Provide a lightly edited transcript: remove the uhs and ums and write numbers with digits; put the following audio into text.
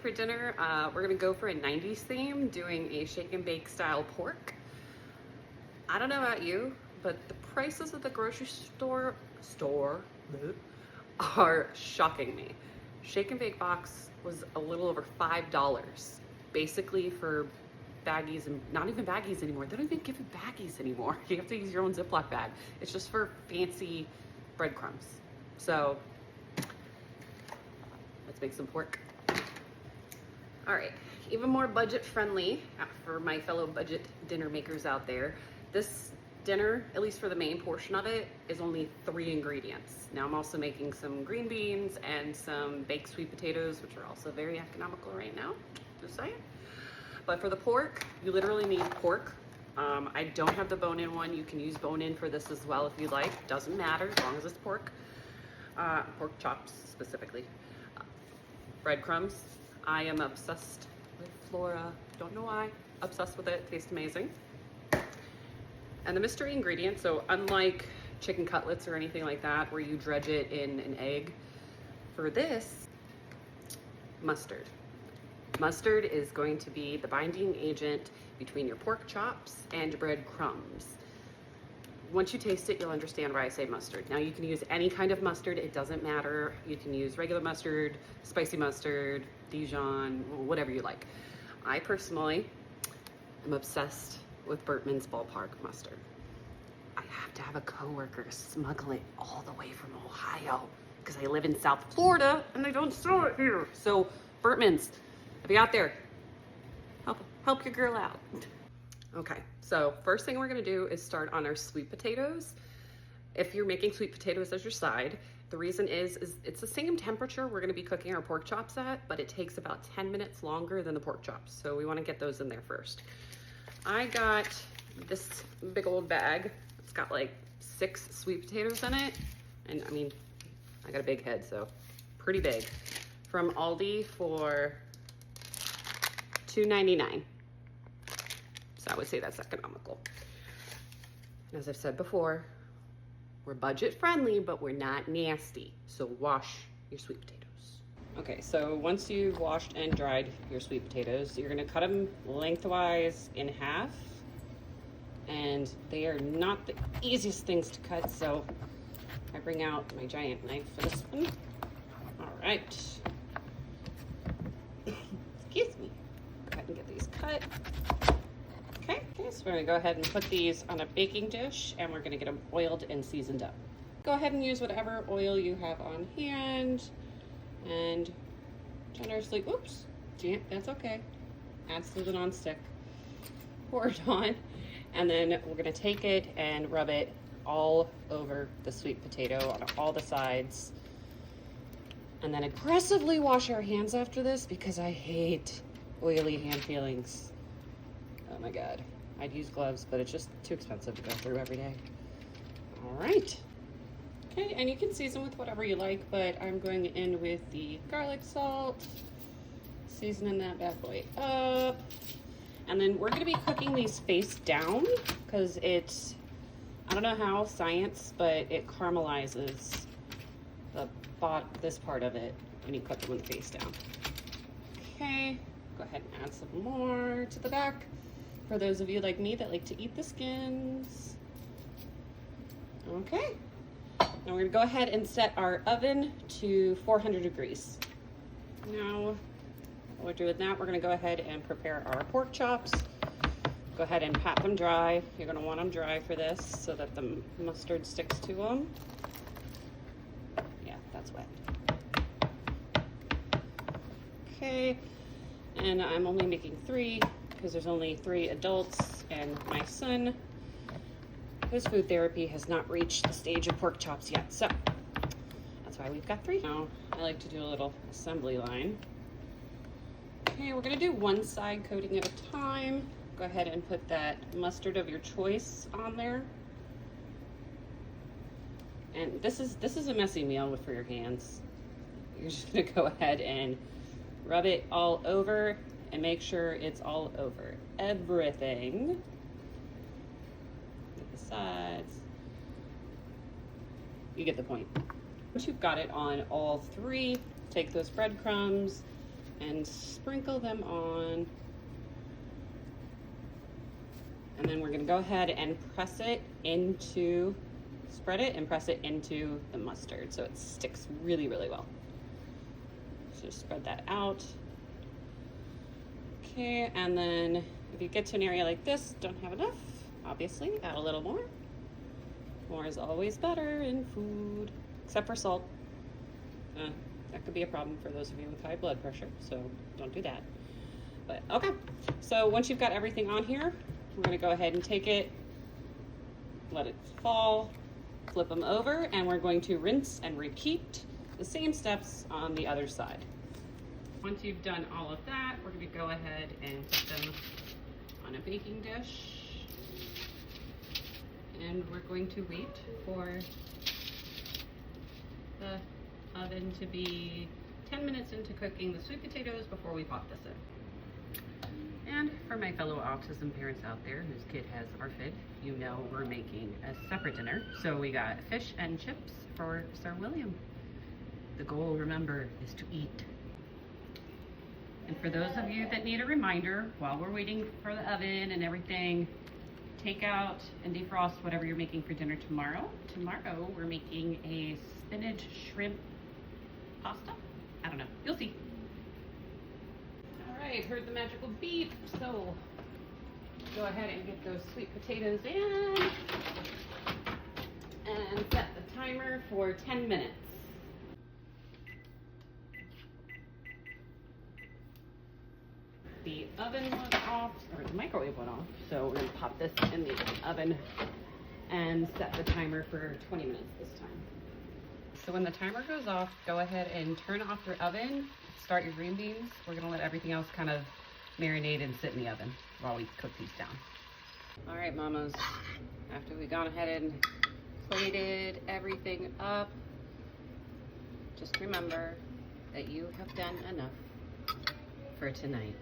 For dinner, we're gonna go for a 90s theme, doing a shake and bake style pork. I don't know about you, but the prices at the grocery store are shocking me. Shake and bake box was a little over $5, basically for baggies, and not even baggies anymore. They don't even give you baggies anymore. You have to use your own Ziploc bag. It's just for fancy breadcrumbs. So let's make some pork. All right, even more budget friendly for my fellow budget dinner makers out there. This dinner, at least for the main portion of it, is only 3 ingredients. Now I'm also making some green beans and some baked sweet potatoes, which are also very economical right now, just saying. But for the pork, you literally need pork. I don't have the bone-in one. You can use bone-in for this as well if you like. Doesn't matter as long as it's pork. Pork chops specifically. Breadcrumbs. I am obsessed with Flora. Don't know why. Obsessed with it. Tastes amazing. And the mystery ingredient, so unlike chicken cutlets or anything like that where you dredge it in an egg, for this, mustard. Mustard is going to be the binding agent between your pork chops and breadcrumbs. Once you taste it, you'll understand why I say mustard. Now you can use any kind of mustard, it doesn't matter. You can use regular mustard, spicy mustard, Dijon, whatever you like. I personally am obsessed with Bertman's Ballpark mustard. I have to have a coworker smuggle it all the way from Ohio because I live in South Florida and they don't sell it here. So Bertman's, if you're out there, help your girl out. Okay, so first thing we're gonna do is start on our sweet potatoes. If you're making sweet potatoes as your side, the reason is it's the same temperature we're gonna be cooking our pork chops at, but it takes about 10 minutes longer than the pork chops. So we wanna get those in there first. I got this big old bag. It's got like 6 sweet potatoes in it. And I mean, I got a big head, so pretty big. From Aldi for $2.99. So I would say that's economical. And as I've said before, we're budget friendly, but we're not nasty. So wash your sweet potatoes. Okay, so once you've washed and dried your sweet potatoes, you're gonna cut them lengthwise in half. And they are not the easiest things to cut, so I bring out my giant knife for this one. All right. Excuse me. Go ahead and get these cut. Okay, so we're gonna go ahead and put these on a baking dish and we're gonna get them oiled and seasoned up. Go ahead and use whatever oil you have on hand and generously, oops, that's okay. Add to the nonstick. Pour it on, and then we're gonna take it and rub it all over the sweet potato on all the sides. And then aggressively wash our hands after this because I hate oily hand feelings. Oh my God, I'd use gloves, but it's just too expensive to go through every day. All right. Okay, and you can season with whatever you like, but I'm going in with the garlic salt, seasoning that bad boy up. And then we're gonna be cooking these face down because it's, I don't know how, science, but it caramelizes this part of it when you cook them with the face down. Okay, go ahead and add some more to the back. For those of you like me that like to eat the skins. Okay, now we're gonna go ahead and set our oven to 400 degrees. Now, what we're doing that, we're gonna go ahead and prepare our pork chops. Go ahead and pat them dry. You're gonna want them dry for this so that the mustard sticks to them. Yeah, that's wet. Okay, and I'm only making 3 because there's only 3 adults and my son. His food therapy has not reached the stage of pork chops yet, so that's why we've got 3. Now, I like to do a little assembly line. Okay, we're gonna do one side coating at a time. Go ahead and put that mustard of your choice on there. And this is a messy meal for your hands. You're just gonna go ahead and rub it all over and make sure it's all over everything. Get the sides. You get the point. Once you've got it on all 3, take those breadcrumbs, and sprinkle them on. And then we're gonna go ahead and spread it and press it into the mustard so it sticks really, really well. So just spread that out. Okay, and then if you get to an area like this, don't have enough, obviously, add a little more. More is always better in food, except for salt. That could be a problem for those of you with high blood pressure, so don't do that. But okay, so once you've got everything on here, we're gonna go ahead and take it, let it fall, flip them over, and we're going to rinse and repeat the same steps on the other side. Once you've done all of that, we're gonna go ahead and put them on a baking dish. And we're going to wait for the oven to be 10 minutes into cooking the sweet potatoes before we pop this in. And for my fellow autism parents out there whose kid has ARFID, you know we're making a separate dinner. So we got fish and chips for Sir William. The goal, remember, is to eat. And for those of you that need a reminder, while we're waiting for the oven and everything, take out and defrost whatever you're making for dinner tomorrow. Tomorrow we're making a spinach shrimp pasta. I don't know, you'll see. All right, heard the magical beep, so go ahead and get those sweet potatoes in and set the timer for 10 minutes. The oven went off, or the microwave went off, so we're gonna pop this in the oven and set the timer for 20 minutes this time. So when the timer goes off, go ahead and turn off your oven, start your green beans. We're gonna let everything else kind of marinate and sit in the oven while we cook these down. All right, mamas, after we've gone ahead and plated everything up, just remember that you have done enough for tonight.